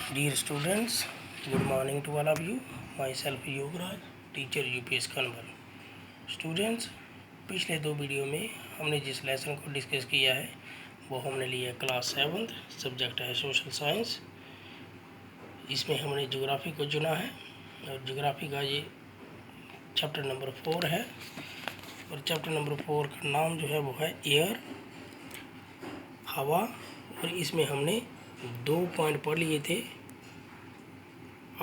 Dear students, good morning to all of you. Myself Yogaraj, teacher UPS Kanwal. Students, पिछले दो video में हमने जिस लेसन को डिस्कस किया है वो हमने लिया क्लास 7th, सब्जेक्ट है सोशल साइंस। इसमें हमने ज्योग्राफी को चुना है और ज्योग्राफी का ये चैप्टर नंबर 4 है और चैप्टर नंबर 4 का नाम जो है वो है एयर, हवा। और इसमें हमने 2 पॉइंट पढ़ लिए थे।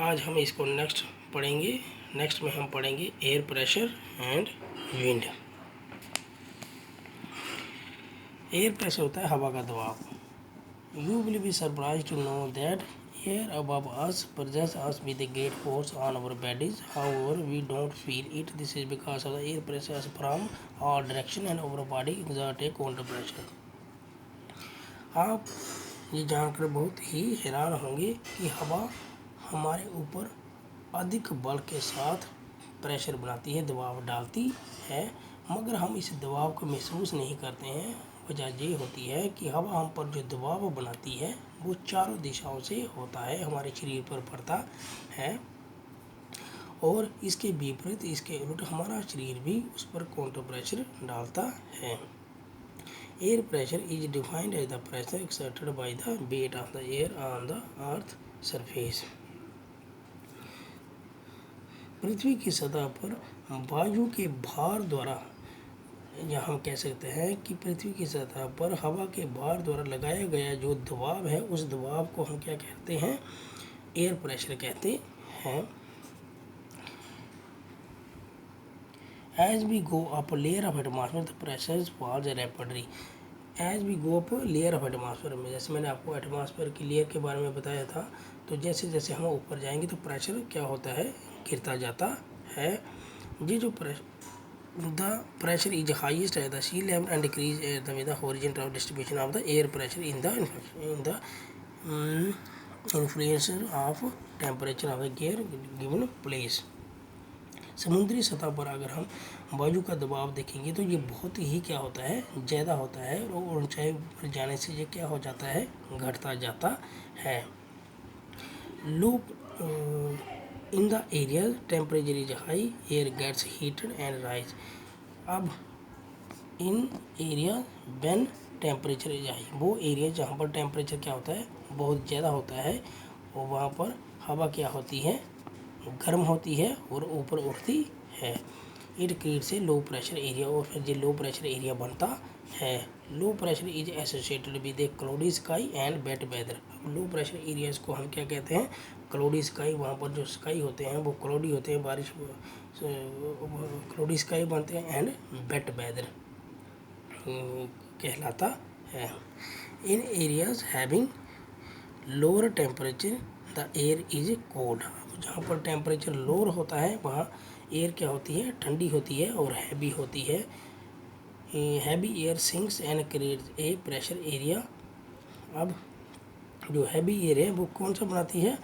आज हम इसको नेक्स्ट पढ़ेंगे। नेक्स्ट में हम पढ़ेंगे air pressure and wind. Air pressure होता है हवा का दबाव। You will be surprise to know that air above us presents us with a great force on our bodies, however we don't feel it. This is because of the air pressure from our direction and our body exert a counter pressure. आप ये जानकर बहुत ही हैरान होंगे कि हवा हमारे ऊपर अधिक बल के साथ प्रेशर बनाती है, दबाव डालती है, मगर हम इस दबाव को महसूस नहीं करते हैं। वजह ये होती है कि हवा हम पर जो दबाव बनाती है वो चारों दिशाओं से होता है, हमारे शरीर पर पड़ता है और इसके विपरीत, इसके उलट हमारा शरीर भी उस पर काउंटर प्रेशर डालता है। Air pressure is defined as the pressure exerted by the weight of the air on the earth surface. पृथ्वी की सतह पर वायु के भार द्वारा, या हम कह सकते हैं कि पृथ्वी की सतह पर हवा के भार द्वारा लगाया गया जो दबाव है उस दबाव को हम क्या कहते हैं? एयर प्रेशर कहते हैं। As we go up layer of atmosphere, the pressure falls rapidly. As we go up layer of atmosphere में, जैसे मैंने आपको एटमॉस्फेयर की लेयर के बारे में बताया था, तो जैसे जैसे हम ऊपर जाएंगे तो प्रेशर क्या होता है? गिरता जाता है। ये जो the pressure is highest at the sea level and decrease at the with the horizontal distribution of the air pressure in the influence of temperature of the given place. समुद्री सतह पर अगर हम वायु का दबाव देखेंगे तो ये बहुत ही क्या होता है? ज़्यादा होता है और ऊंचाई पर जाने से ये क्या हो जाता है? घटता जाता है। लो in the area temperature is high, air gets heated and rise. अब in area when temperature is high, वो एरिया जहाँ पर टेम्परेचर क्या होता है? बहुत ज़्यादा होता है और वहाँ पर हवा क्या होती है? गर्म होती है और ऊपर उठती है। It creates a low pressure area, और फिर जो लो प्रेशर एरिया बनता है। Low pressure is associated with a cloudy sky and wet weather. Low pressure areas को हम क्या कहते हैं? Cloudy sky. वहाँ पर जो स्काई होते हैं वो क्लाउडी होते हैं, बारिश क्लाउडी स्काई बनते हैं एंड वेट वेदर कहलाता है। In areas having lower temperature the air is cold. जहाँ पर टेम्परेचर लोअर होता है वहाँ एयर क्या होती है? ठंडी होती है और हैवी होती है। Heavy air sinks and creates a pressure area. अब जो हैवी एयर है वो कौन सा बनाती है?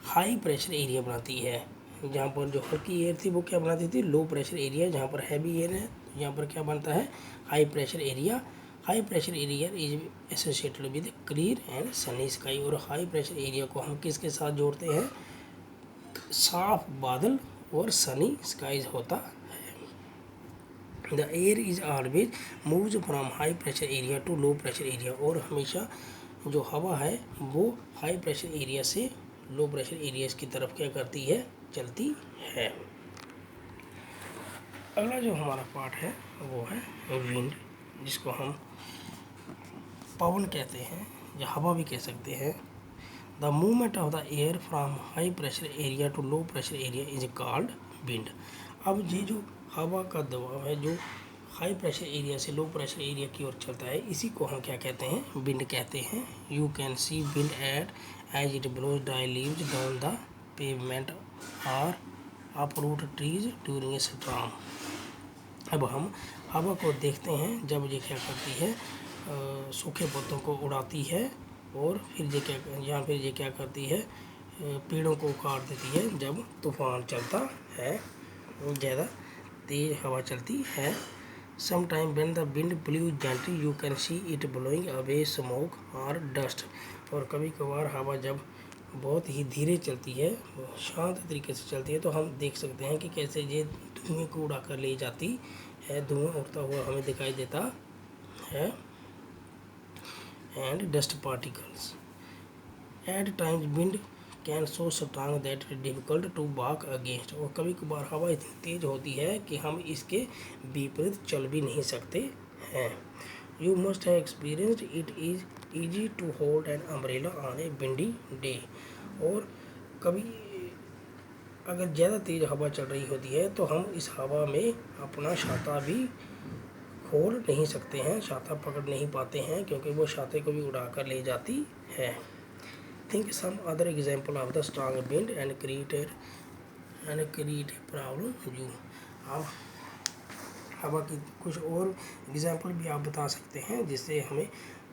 हाई प्रेशर एरिया बनाती है। जहाँ पर जो हल्की एयर थी वो क्या बनाती थी? लो प्रेशर एरिया। जहाँ पर हैवी एयर है तो यहाँ पर क्या बनता है? High pressure area. High pressure area is associated with clear and Sunny sky. और हाई प्रेशर एरिया को हम किसके साथ जोड़ते हैं? साफ बादल और सनी स्काइज होता है। The air is always moves from high pressure area to low pressure area. और हमेशा जो हवा है वो हाई प्रेशर एरिया से लो प्रेशर एरियाज की तरफ क्या करती है? चलती है। अगला जो हमारा पार्ट है वो है विंड, जिसको हम पवन कहते हैं या हवा भी कह सकते हैं। The movement of the air from high pressure area to low pressure area is called wind. अब ये जो हवा का दबाव है जो हाई प्रेशर एरिया से लो प्रेशर एरिया की ओर चलता है, इसी को हम क्या कहते हैं? विंड कहते हैं। You can see wind at as it blows dry leaves down the pavement और uproot trees during a storm. अब हम हवा को देखते हैं जब ये क्या करती है? सूखे पत्तों को उड़ाती है और फिर ये क्या करती है? पेड़ों को उखाड़ देती है जब तूफान चलता है, ज़्यादा तेज़ हवा चलती है। Some time when the wind blew gently you can see it blowing away smoke और डस्ट। और कभी कभार हवा जब बहुत ही धीरे चलती है, शांत तरीके से चलती है, तो हम देख सकते हैं कि कैसे ये धुएं को उड़ा कर ले जाती है। धुआं उड़ता हुआ हमें दिखाई देता है। And dust particles at times wind can so strong that it difficult to walk against. और कभी कभार हवा इतनी तेज होती है कि हम इसके विपरीत चल भी नहीं सकते हैं। You must have experienced it is easy to hold an umbrella on a windy day. और कभी अगर ज़्यादा तेज़ हवा चल रही होती है तो हम इस हवा में अपना छाता भी खोल नहीं सकते हैं, छाता पकड़ नहीं पाते हैं, क्योंकि वो छाते को भी उड़ा कर ले जाती है। Think some other example of the strong wind and create a problem you. आप हवा की कुछ और एग्जाम्पल भी आप बता सकते हैं जिससे हमें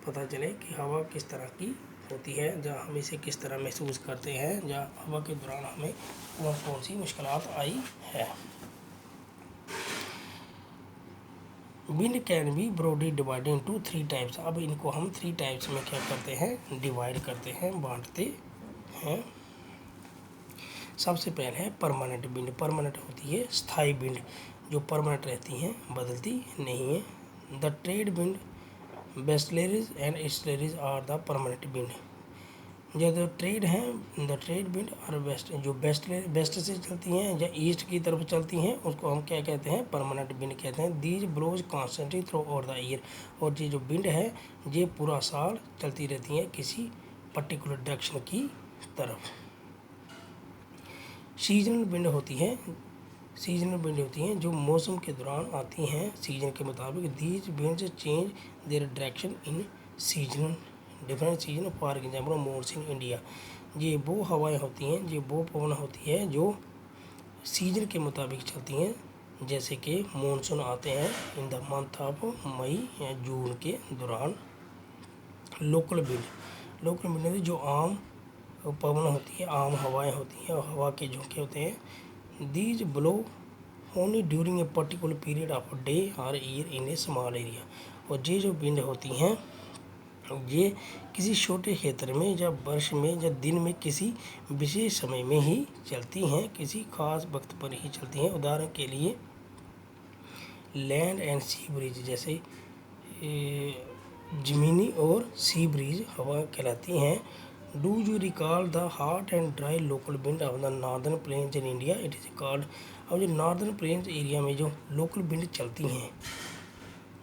पता चले कि हवा किस तरह की होती है, जहाँ हम इसे किस तरह महसूस करते हैं, जहाँ हवा के दौरान हमें कौन कौन सी मुश्किलात आई है। Wind can be broadly divided into 3 types. अब इनको हम 3 टाइप्स में क्या करते हैं, डिवाइड करते हैं, बांटते हैं। सबसे पहले है परमानेंट विंड। परमानेंट होती है स्थायी विंड, जो परमानेंट रहती हैं, बदलती नहीं है। The trade wind, westerlies and easterlies are the permanent wind. जो ट्रेड हैं, द ट्रेड विंड और वेस्ट, जो वेस्ट से चलती हैं या ईस्ट की तरफ चलती हैं, उसको हम क्या कहते हैं, परमानेंट विंड कहते हैं। These blows constantly throughout the year. और ये जो विंड है ये पूरा साल चलती रहती हैं किसी पर्टिकुलर डायरेक्शन की तरफ। सीजनल विंड होती है, सीजनल विंड होती हैं जो मौसम के दौरान आती हैं सीजन के मुताबिक। These winds change their direction in seasonal different season. For example monsoon India, ये वो हवाएं होती हैं, ये वो पवन होती है जो सीजन के मुताबिक चलती हैं। जैसे कि मॉनसून आते हैं in the month of May या जून के दौरान। लोकल विंड, लोकल विंड जो आम पवन होती है, आम हवाएं होती हैं और हवा के झोंके होते हैं। These blow only during a particular period of day और year in a small area. और ये जो विंड होती हैं ये किसी छोटे क्षेत्र में या वर्ष में या दिन में किसी विशेष समय में ही चलती हैं, किसी खास वक्त पर ही चलती हैं। उदाहरण के लिए लैंड एंड सी ब्रीज, जैसे जमीनी और सी ब्रीज हवा कहलाती हैं। Do you recall the hot and dry local wind of the northern plains in India, it is called. अब जो नॉर्दर्न प्लेन्स एरिया में जो लोकल विंड चलती हैं,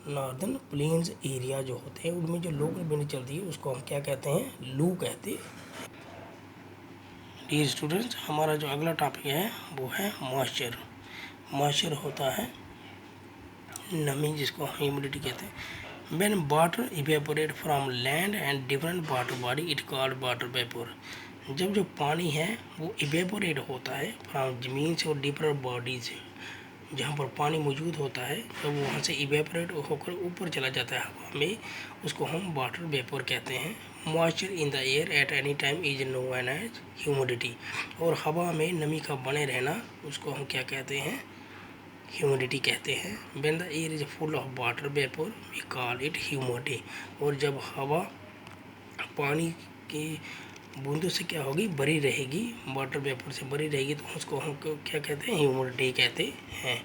नॉर्दर्न प्लेन्स एरिया जो होते हैं उनमें जो लोकल विंड चलती है उसको हम क्या कहते हैं, लू कहते हैं। डियर स्टूडेंट्स, हमारा जो अगला टॉपिक है वो है मॉइस्चर। मॉइस्चर होता है नमी, जिसको हम ह्यूमिडिटी कहते हैं। When water evaporate from land and different water body it called water vapor। जब जो पानी है वो इवेपोरेट होता है फ्रॉम ज़मीन से और डिफरेंट बॉडी से, जहाँ पर पानी मौजूद होता है जब वहाँ से इवेपोरेट होकर ऊपर चला जाता है हवा में, उसको हम वाटर वेपर कहते हैं। Moisture in the air at any time is known as humidity. और हवा में नमी का बने रहना उसको हम क्या कहते हैं, ह्यूमिडिटी कहते हैं। When the air is full of water vapour we call it humidity. और जब हवा पानी की बूंदों से क्या होगी, भरी रहेगी, वाटर वेपर से भरी रहेगी, तो उसको हम क्या कहते हैं, ह्यूमिडिटी कहते हैं।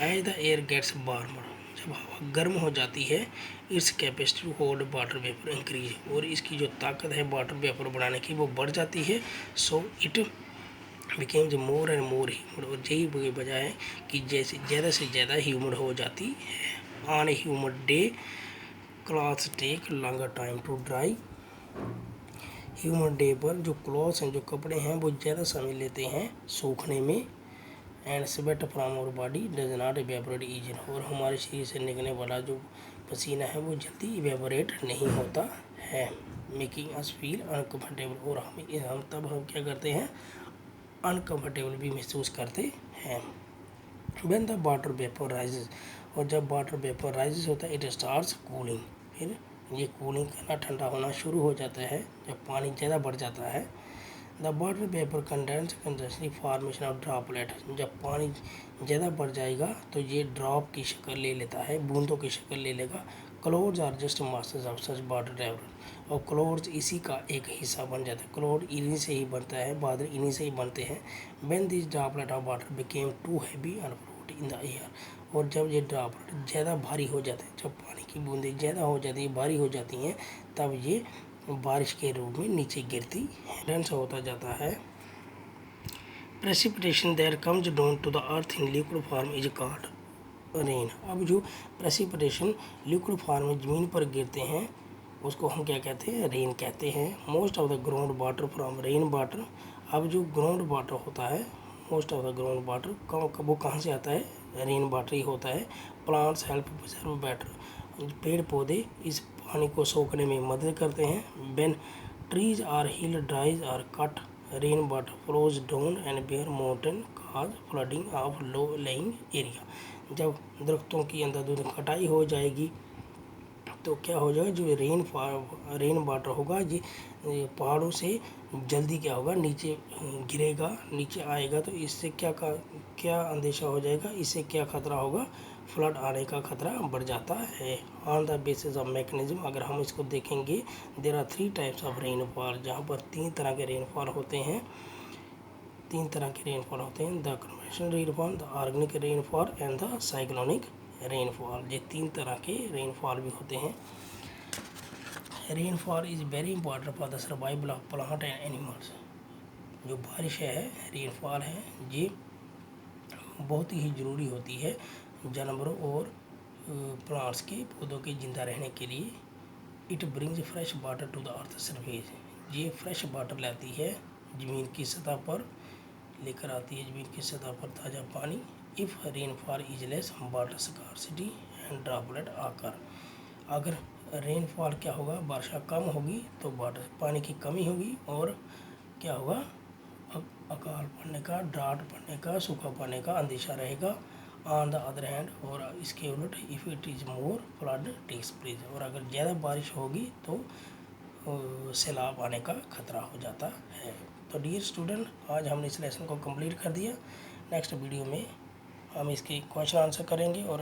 As the air gets warmer, जब हवा गर्म हो जाती है, its capacity to hold water vapour increase. और इसकी जो ताकत है वाटर वेपर बढ़ाने की वो बढ़ जाती है। So it becomes more and more humid. और यही वजह है कि जैसे ज़्यादा से ज़्यादा ह्यूमिड हो जाती है। On a humid day clothes take longer time to dry. Humid day पर जो क्लॉथ्स हैं, जो कपड़े हैं, वो ज़्यादा समय लेते हैं सूखने में। And sweat from our body does not evaporate easily. और हमारे शरीर से निकलने वाला जो पसीना है वो जल्दी इवेपोरेट नहीं होता है, मेकिंग अस फील अनकम्फर्टेबल। और हम तब क्या करते हैं, अनकम्फर्टेबल भी महसूस करते हैं। When the water vapour rises, और जब वाटर वेपर राइजेस होता है इट स्टार्ट्स कूलिंग, फिर ये कूलिंग करना, ठंडा होना शुरू हो जाता है जब पानी ज़्यादा बढ़ जाता है। The water vapour condense condensely formation of droplet, जब पानी ज़्यादा बढ़ जाएगा तो ये ड्रॉप की शक्ल ले लेता है, बूंदों की शक्ल ले लेगा। Clouds are just masters of such water traveller. और क्लाउड्स इसी का एक हिस्सा बन जाता है। क्लाउड इन्हीं से ही बनता है, बादल इन्हीं से ही बनते हैं। When this droplet of water became too heavy and float in the air. और जब ये ड्रॉपलेट ज़्यादा भारी हो जाते हैं, जब पानी की बूंदें ज़्यादा हो जाती है, भारी हो जाती हैं, तब ये बारिश के रूप में नीचे गिरती है। डेंस होता जाता है। Precipitation that comes down to the earth in liquid form is called rain. अब जो प्रेसिपिटेशन लिक्विड फॉर्म में ज़मीन पर गिरते हैं उसको हम क्या कहते हैं? रेन कहते हैं। Most of the ground water from rain water. अब जो ग्राउंड वाटर होता है, most of the ground water वो कहाँ से आता है? रेन वाटर ही होता है। Plants help preserve water. पेड़ पौधे इस पानी को सोखने में मदद करते हैं। When trees are hill dries are cut rain water flows down and bare mountain cause flooding of low lying area. जब दरख्तों की अंधाधुंध कटाई हो जाएगी तो क्या हो जाएगा? जो रेन वाटर होगा ये पहाड़ों से जल्दी क्या होगा? नीचे गिरेगा, नीचे आएगा। तो इससे क्या अंदेशा हो जाएगा? इससे क्या खतरा होगा? फ्लड आने का खतरा बढ़ जाता है। On the basis of mechanism, अगर हम इसको देखेंगे, there are 3 types of rainfall, जहाँ पर 3 तरह के रेनफॉल होते हैं। 3 तरह के रेनफॉल होते हैं, the conventional rainfall, the organic rainfall and the cyclonic rainfall. ये 3 तरह के रेनफॉल भी होते हैं। Rainfall is very important for the survival of plant and animals. जो बारिश है, रेनफॉल है, ये बहुत ही ज़रूरी होती है जानवरों और प्लांट्स के, पौधों के ज़िंदा रहने के लिए। It brings fresh water to the earth surface. ये फ्रेश वाटर लाती है, ज़मीन की सतह पर लेकर आती है, ज़मीन की सतह पर ताज़ा पानी। If rainfall is less water scarcity and droplet आकर। अगर रेनफॉल क्या होगा? वर्षा कम होगी तो वाटर पानी की कमी होगी और क्या होगा? अकाल पड़ने का, ड्राट पड़ने का, सूखा पड़ने का अंदेशा रहेगा। ऑन द अदर हैंड, और इसके उलट, if it is more flood takes place. और अगर ज़्यादा बारिश होगी तो सैलाब आने का खतरा हो जाता है। तो डियर स्टूडेंट, आज हमने इस लेसन को कंप्लीट कर दिया। नेक्स्ट वीडियो में हम इसके क्वेश्चन आंसर करेंगे और